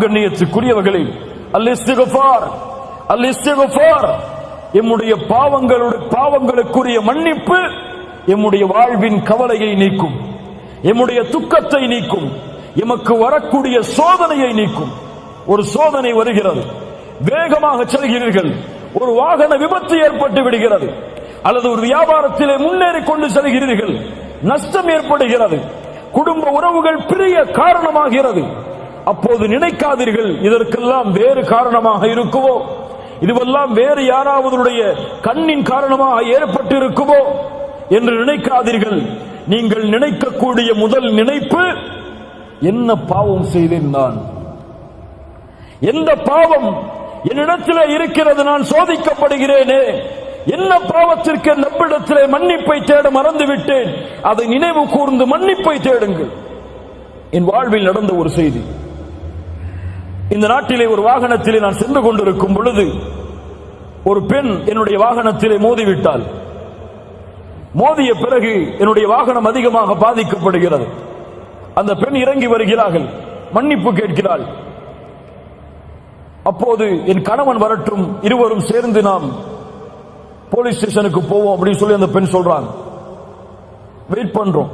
கண்ணியத்துக்குரியவர்களே, அல்-இஸ்திக்ஃபார் எம்முடைய பாவங்களுக்குரிய மன்னிப்பு எம்முடைய வாழ்வின் கவலையை நீக்கும், எம்முடைய துக்கத்தை நீக்கும், எமக்கு வரக்கூடிய சோதனையை நீக்கும். ஒரு சோதனை வருகிறது, வேகமாக செல்கிறீர்கள், ஒரு வாகன விபத்து ஏற்பட்டு விடுகிறது, அல்லது ஒரு வியாபாரத்திலே முன்னேறி கொண்டு செல்கிறீர்கள், நஷ்டம் ஏற்படுகிறது, குடும்ப உறவுகள் பிரிய காரணமாகிறது. அப்போது நினைக்காதீர்கள் இதற்கெல்லாம் வேறு காரணமாக இருக்குமோ, இதுவெல்லாம் வேறு யாராவதுடைய கண்ணின் காரணமாக ஏற்பட்டு இருக்குமோ என்று நினைக்காதீர்கள். நீங்கள் நினைக்கக்கூடிய முதல் நினைப்பு, என்ன பாவம் செய்தேன் நான், எந்த பாவம் என்னிடத்திலே இருக்கிறது, நான் சோதிக்கப்படுகிறேனே, என்ன பாவத்திற்கு நம்மிடத்திலே மன்னிப்பை தேட மறந்துவிட்டேன், அதை நினைவு கூர்ந்து மன்னிப்பை தேடுங்கள். என் வாழ்வில் நடந்த ஒரு செய்தி. இந்த நாட்டிலே ஒரு வாகனத்திலே நான் சென்று கொண்டிருக்கும் பொழுது ஒரு பெண் என்னுடைய வாகனத்திலே மோதிவிட்டாள். மோதிய பிறகு என்னுடைய வாகனம் அதிகமாக பாதிக்கப்படுகிறது. அந்த பெண் இறங்கி வருகிறார்கள், மன்னிப்பு கேட்கிறாள். அப்போது என் கணவன் வரட்டும், இருவரும் சேர்ந்து நாம் போலீஸ் ஸ்டேஷனுக்கு போவோம் அப்படின்னு சொல்லி அந்த பெண் சொல்றாங்க. வெயிட் பண்றோம்.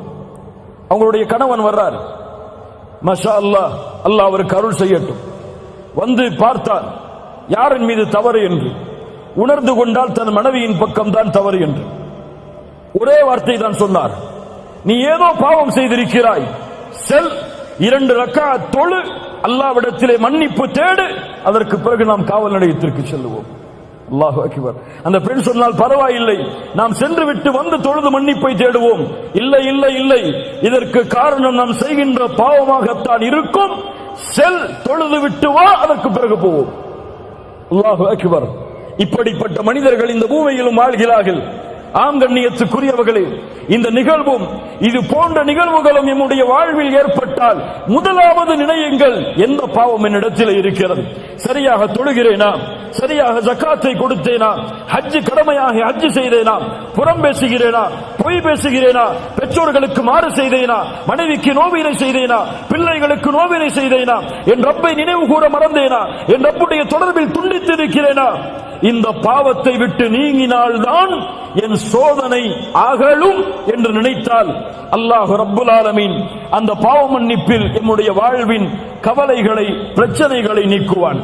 அவங்களுடைய கணவன் வர்றார். மாஷா அல்லாஹ், அல்லாஹ் அவருக்கு அருள் செய்யட்டும். வந்து பார்த்தார் யாரின் மீது தவறு என்று. உணர்ந்து கொண்டால் தன் மனைவியின் பக்கம் தான் தவறு என்று ஒரே வார்த்தை தான் சொன்னார். நீ ஏதோ பாவம் செய்திருக்கிறாய், செல் 2 ரக்காத் தொழு, அல்லாஹ்விடத்திலே மன்னிப்பு தேடு, அதற்கு பிறகு நாம் காவல் நிலையத்திற்கு செல்லுவோம். அல்லாஹு அக்பர். அந்த பெண் சொன்னால் பரவாயில்லை, நாம் சென்று விட்டு வந்து தொழுது மன்னிப்பை தேடுவோம். இல்லை இல்லை இல்லை, இதற்கு காரணம் நாம் செய்கின்ற பாவமாகத்தான் இருக்கும். செல், தொழுது விட்டு வா, அதற்கு பிறகு போவோம். அல்லாஹு அக்பர். இப்படிப்பட்ட மனிதர்கள் இந்த பூமியிலும் வாழ்கிறார்கள். ஆம் கண்ணியத்துக்குரியவர்களே, இந்த நிகழ்வும் இது போன்ற நிகழ்வுகளும் நம்முடைய வாழ்வில் ஏற்பட்டால் முதலாவது நினையுங்கள், எந்த பாவம் என்னிடத்தில் இருக்கிறது, சரியாக தொழுகிறேனா, சரியாக ஜக்காத்தை கொடுத்தேனா, ஹஜ் கடமையாக ஹஜ் செய்தேனா, புறம் பேசுகிறேனா, பொய் பேசுகிறேனா, பெற்றோர்களுக்கு மாறு செய்தேனா, மனைவிக்கு நோவினை செய்தேனா, பிள்ளைகளுக்கு நோவினை செய்தேனா, என் ரப்பை நினைவு கூற மறந்தேனா, என் ரப்புடைய தொடர்பில் துண்டித்து இருக்கிறேனா. இந்த பாவத்தை விட்டு நீங்கினால்தான் என் சோதனை அகலும் என்று நினைத்தால் அல்லாஹ் ரப்புல் ஆலமீன் அந்த பாவ மன்னிப்பில் என்னுடைய வாழ்வின் கவலைகளை, பிரச்சனைகளை நீக்குவான்.